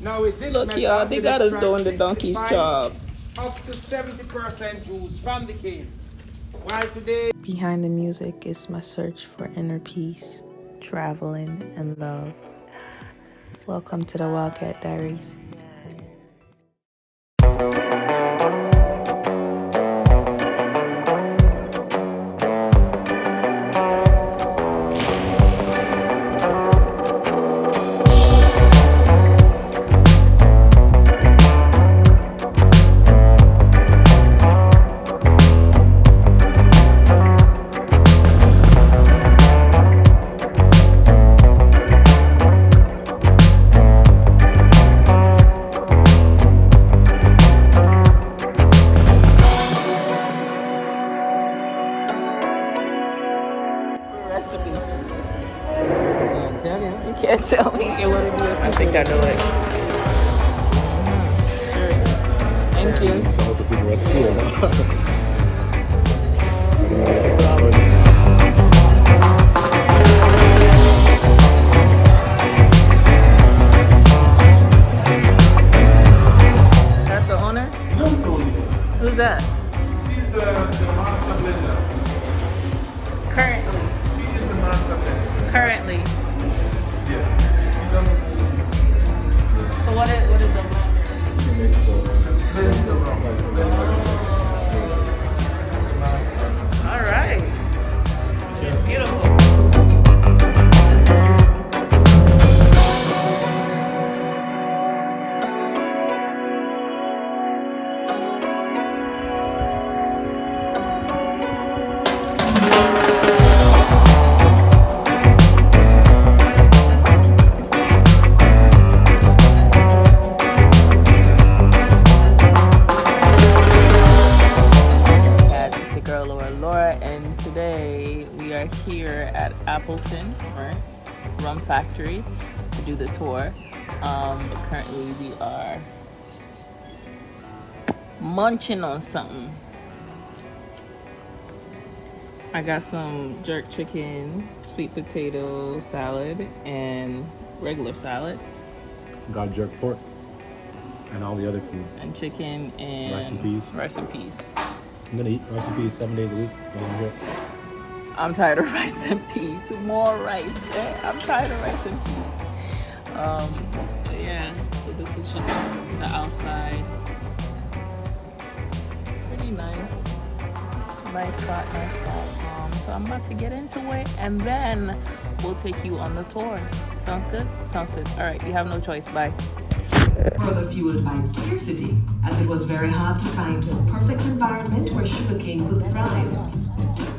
Now with this Look, y'all, they got us doing the donkey's job. Up to 70% juice from the canes. While today... Behind the music is my search for inner peace, traveling, and love. Welcome to the Wildcat Diaries. Can't tell me it wouldn't be a secret. I think I know it. Thank you. That was a secret recipe. That's the owner? Who's that? She's the master blender. Currently. She is the master blender. Currently. Yes. She doesn't... So what is the She makes the All right. Beautiful. And today we are here at Appleton Run Factory to do the tour. But currently we are munching on something. I got some jerk chicken, sweet potato salad, and regular salad. got jerk pork and all the other food. And chicken and rice and peas. Rice and peas. I'm gonna eat rice and peas 7 days a week. I'm tired of rice and peas. More rice. I'm tired of rice and peas. But yeah, so this is just the outside. Pretty nice. Nice spot. So I'm about to get into it and then we'll take you on the tour. Sounds good? Sounds good. All right, you have no choice. Bye. Further fueled by scarcity, as it was very hard to find a perfect environment where sugarcane could thrive.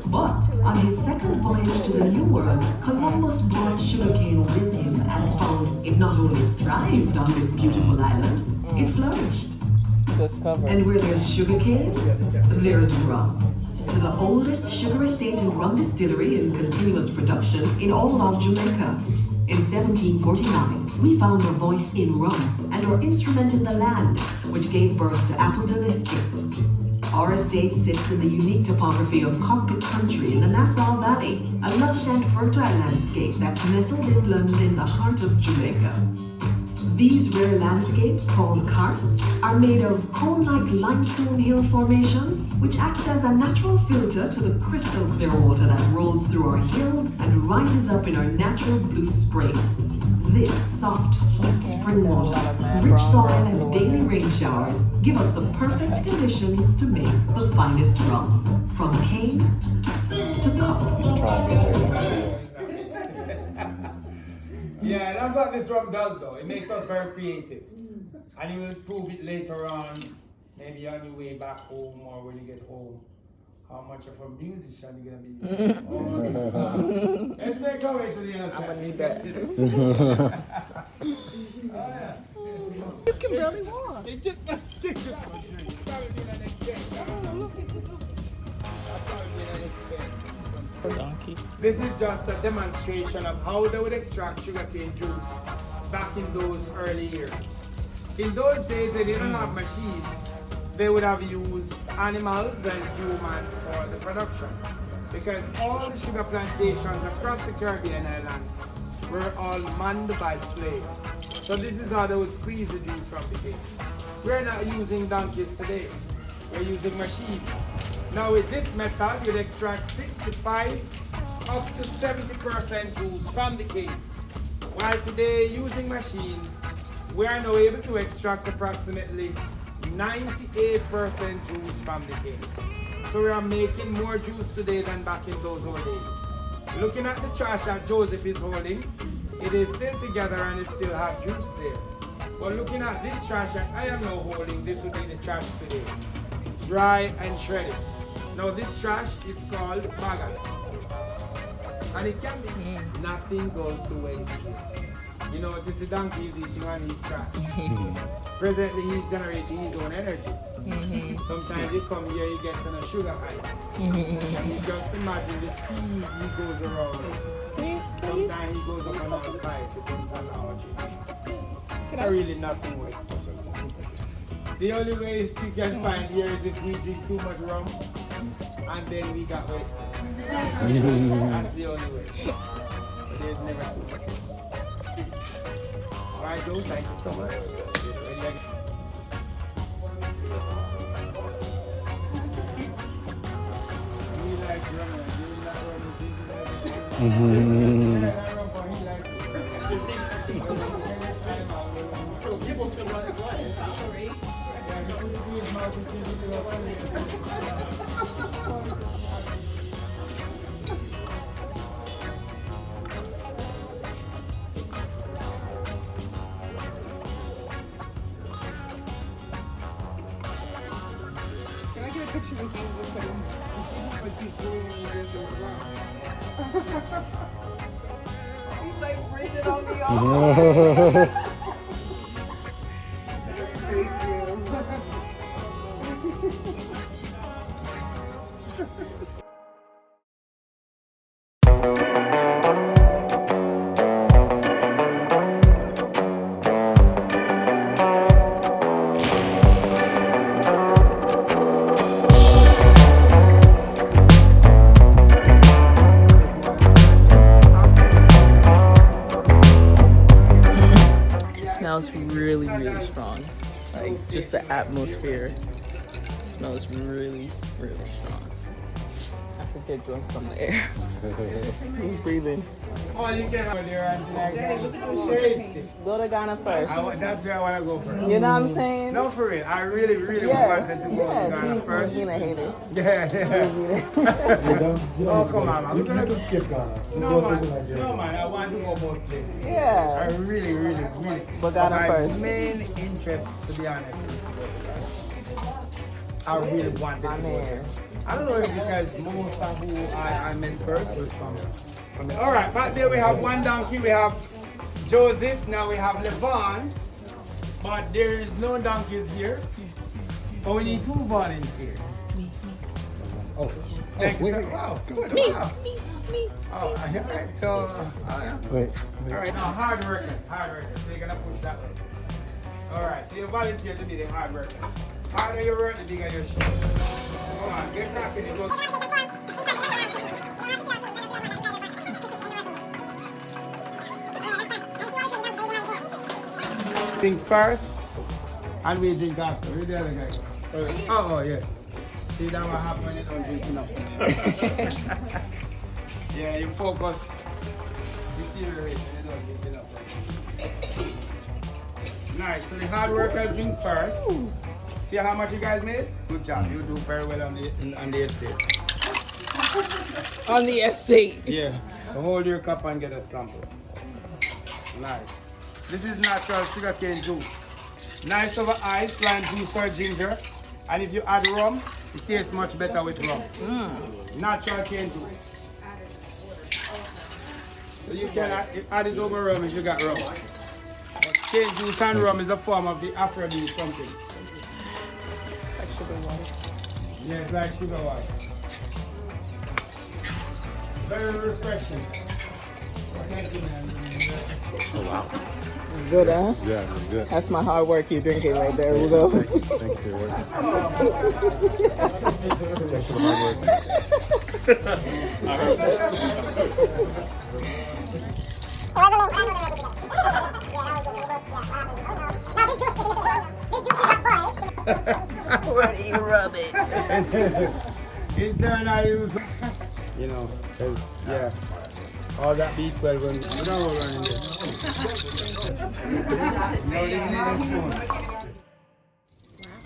But on his second voyage to the New World, Columbus brought sugarcane with him and found it not only thrived on this beautiful island, it flourished. Discover. And where there's sugarcane, there's rum. To the oldest sugar estate and rum distillery in continuous production in all of Jamaica. In 1749, we found a voice in rum and our instrument in the land, which gave birth to Appleton Estate. Our estate sits in the unique topography of Cockpit Country in the Nassau Valley, a lush and fertile landscape that's nestled inland in the heart of Jamaica. These rare landscapes, called karsts, are made of cone-like limestone hill formations, which act as a natural filter to the crystal clear water that rolls through our hills and rises up in our natural blue spring. This soft, sweet spring water, rich soil and daily rain showers give us the perfect conditions to make the finest rum, from cane to cup. Yeah, that's what this rum does though. It makes us very creative. And you will prove it later on, maybe on your way back home or when you get home, how much of a musician you're gonna be. Let's make our way to the other side. I'm gonna need that. You can barely walk. Donkey. This is just a demonstration of how they would extract sugarcane juice back in those early years. In those days, they didn't have machines. They would have used animals and humans for the production. Because all the sugar plantations across the Caribbean islands were all manned by slaves. So this is how they would squeeze the juice from the cane. We're not using donkeys today. We're using machines. Now with this method, you'd extract 65 up to 70% juice from the canes. While today, using machines, we are now able to extract approximately 98% juice from the canes. So we are making more juice today than back in those old days. Looking at the trash that Joseph is holding, it is still together and it still has juice there. But looking at this trash that I am now holding, this will be the trash today. Dry and shredded. Now this trash is called maggots. And it can be, nothing goes to waste here. You know, this is donkey is eating on his trash. Presently he's generating his own energy. Sometimes he come here, he gets on a sugar high. And you just imagine the speed he goes around. Sometimes he goes up another 5, depends on how much he drinks. So really nothing wasted. The only waste you can find here is if we drink too much rum and then we got wasted. That's the only way. But there's never too much. Alright, Joe, thank you so much. He's like Bridget on the arm. Thank you. Smells really, really strong. Like just the atmosphere smells really, really strong. I could get drunk from the air. Who's breathing? Oh, you can go there and like Go to Ghana first. that's where I want to go first. You know what I'm saying? No, for real. I really, really wanted to go to Ghana first. He's gonna hate it. Yeah. Oh, come on, man. We're gonna go. Skip Ghana. No, man. I want to go both places. Yeah. I really, really, really. But Ghana my first. main interest, to be honest, is to go to Ghana. I really wanted to go there. I don't know if because most of who I met first was from there. All right, back there we have one donkey. We have Joseph. Now we have Levon. But there is no donkeys here. But we need 2 volunteers. Oh, Thank you, wait, sir. wait. Wow, good. Wow. Oh, all right. So, Wait. all right. Now, hard workers. So you're gonna push that way. All right. So you volunteer to be the hard worker. Harder you work, the bigger your shit. Come on, get cracking. It goes. Drink first, and we drink after. Where the other guy go? Oh, yeah. See that what happens when you don't drink enough. Yeah, you focus. Deteriorate when you don't drink enough. Nice. So the hard workers drink first. See how much you guys made? Good job. You do very well on the estate. On the estate. Yeah. So hold your cup and get a sample. Nice. This is natural sugarcane juice. Nice over ice, lime juice or ginger. And if you add rum, it tastes much better with rum. Natural cane juice. So you can add it over rum if you got rum. But cane juice and rum is a form of the Afro-bean something. It's like sugar water. Yeah, it's like sugar water. Very refreshing. Thank you, man. Oh, wow. Good, huh? Yeah, it was good. That's my hard work you drinking right there. We'll go. Thank you for your work. Thanks for the hard work. Where do you rub it? In turn, I use, you know, because, yeah, all that B12 when we don't roll on in there.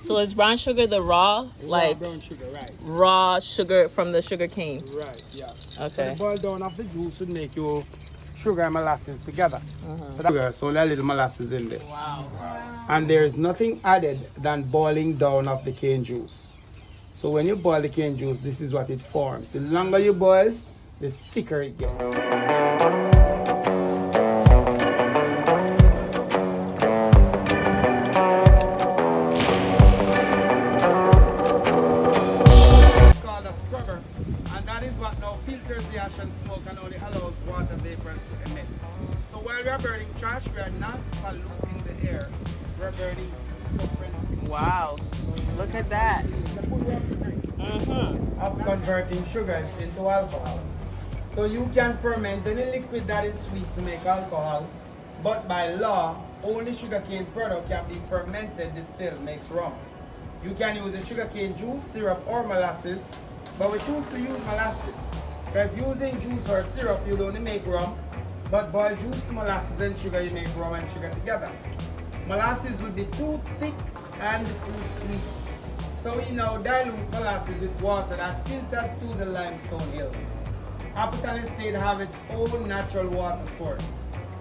So is brown sugar the raw, like brown sugar, right? raw sugar from the sugar cane? Right, yeah. So Okay. the boil down of the juice would make your sugar and molasses together. So there are little molasses in this. Wow. And there's nothing added than boiling down of the cane juice. So when you boil the cane juice, this is what it forms. The longer you boil, the thicker it gets. It's called a scrubber, and that is what now filters the ash and smoke and only allows water vapors to emit. So while we are burning trash, we are not polluting the air. We're burning different Wow. Look at that. of converting sugars into alcohol. So you can ferment any liquid that is sweet to make alcohol, but by law, only sugarcane product can be fermented, distilled, makes rum. You can use a sugarcane juice, syrup, or molasses, but we choose to use molasses. Because using juice or syrup, you'll only make rum, but boil juice to molasses and sugar, you make rum and sugar together. Molasses will be too thick and too sweet. So we now dilute molasses with water that filtered through the limestone hills. Appleton Estate have its own natural water source.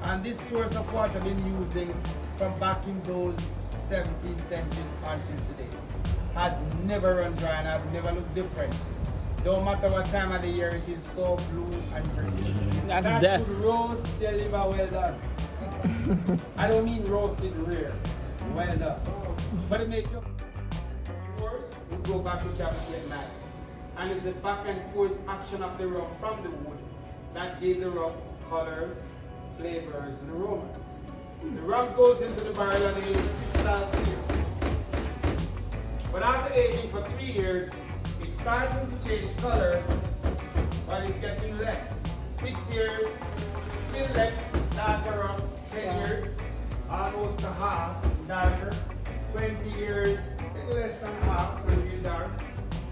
And this source of water been using from back in those 17th centuries until today. Has never run dry and have never looked different. Don't matter what time of the year, it is so blue and green. That's that death. could roast your liver well done. I don't mean roasted rare, well done. But it makes you course, we go back to capsulate nights. And it's the back and forth action of the rum from the wood that gave the rum colors, flavors, and aromas. The rum goes into the barrel and it crystal clear. But after aging for 3 years, it's starting to change colors, but it's getting less. 6 years, still less, darker rums. 10 years, almost a half darker. 20 years, less than half, really dark.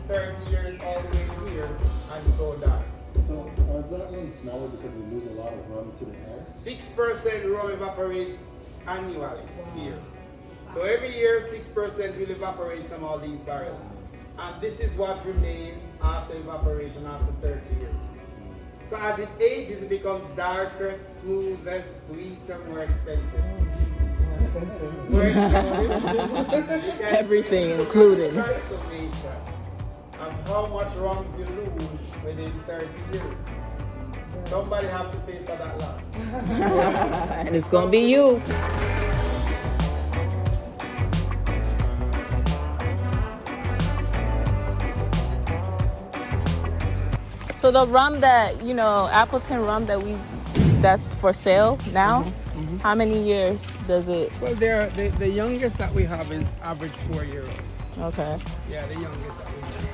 30 years, all the way clear, and so dark. So is that one smaller because we lose a lot of rum to the air? 6% rum evaporates annually here. So every year, 6% will evaporate from all these barrels. And this is what remains after evaporation after 30 years. So as it ages, it becomes darker, smoother, sweeter, more expensive. More expensive. Everything included. Transformation of how much rums you lose within 30 years. Somebody have to pay for that loss. And it's gonna be you. So the rum that, you know, Appleton rum that's for sale now, how many years does it? Well, the youngest that we have is average 4-year-old. Okay. Yeah, the youngest that we have.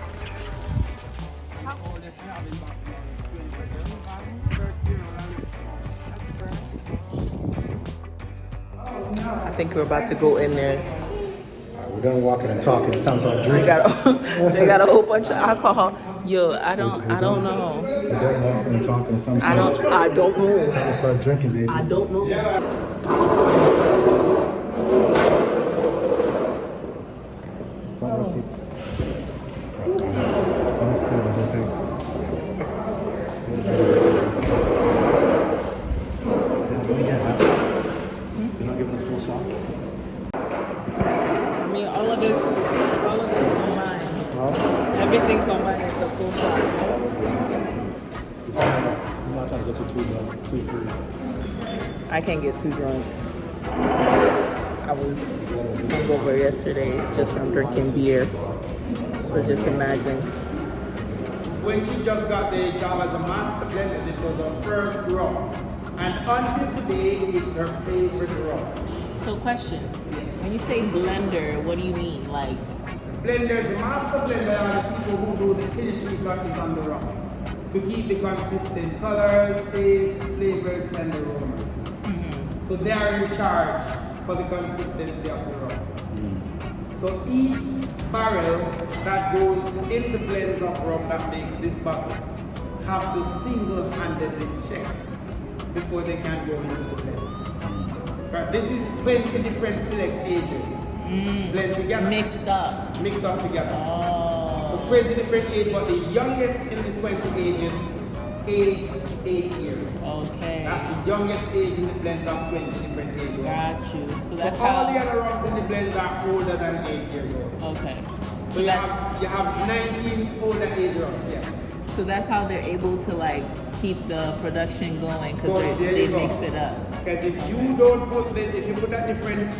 How oldest we have is about 20 years. I think we're about to go in there. We're done walking and talking. It's time to start They drinking. got a whole bunch of alcohol. Yo, I don't know. We're done walking and talking. It's time to I don't know. time to start drinking, baby. I don't know. Front row seats. I'm scared of the whole thing. You're not giving us full shots? I mean, all of this combined. Everything combined is a full shot. I'm not trying to get you too free. I can't get too drunk. I was hungover yesterday just from drinking beer. So just imagine. When she just got the job as a master blender, this was her first rum. And until today, it's her favorite rum. So question, when you say blender, what do you mean? Like, Blenders, master blender are the people who do the finishing touches on the rum to keep the consistent colors, taste, flavors, and aromas. So they are in charge for the consistency of the rum. So each barrel that goes in the blends of rum that makes this bottle have to single-handedly check before they can go into the blend. Right, this is 20 different select ages. Blend together. Mixed up. Mix up together. Oh. So 20 different ages, but the youngest in the 20 ages, age 8 years. Okay. That's the youngest age in the blends of 20 different ages. Got you. So that's So all how. the other rums in the blends are older than 8 years old. Okay. So you have 19 older age rums, yes. So that's how they're able to like keep the production going because There they you go. mix it up. Because if you don't put if you put a different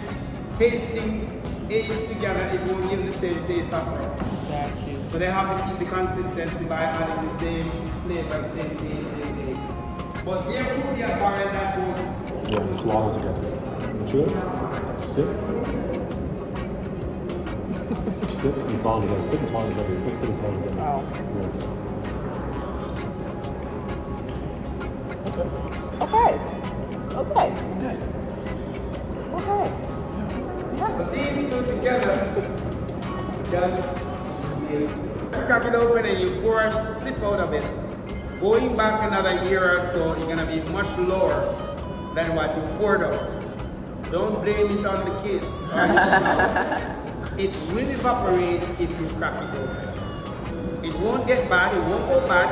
tasting age together, it won't give the same taste of rum. Got you. So they have to keep the consistency by adding the same flavor, same taste, same age. But there could be a barrel that goes. Yeah, it's all together. Chill. Sip. Sip and swallow together. Sip and swallow together. Sip and swallow together. Wow. Yeah. Okay. Okay. Okay. But these two together just crack it open and you pour a sip out of it. Going back another year or so, it's gonna be much lower than what you poured out. Don't blame it on the kids. It will evaporate if you crack it open. It won't get bad, it won't go bad,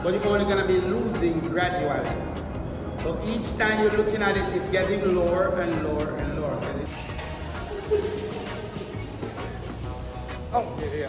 but you're only gonna be losing gradually. So each time you're looking at it, it's getting lower and lower and lower. Oh, yeah.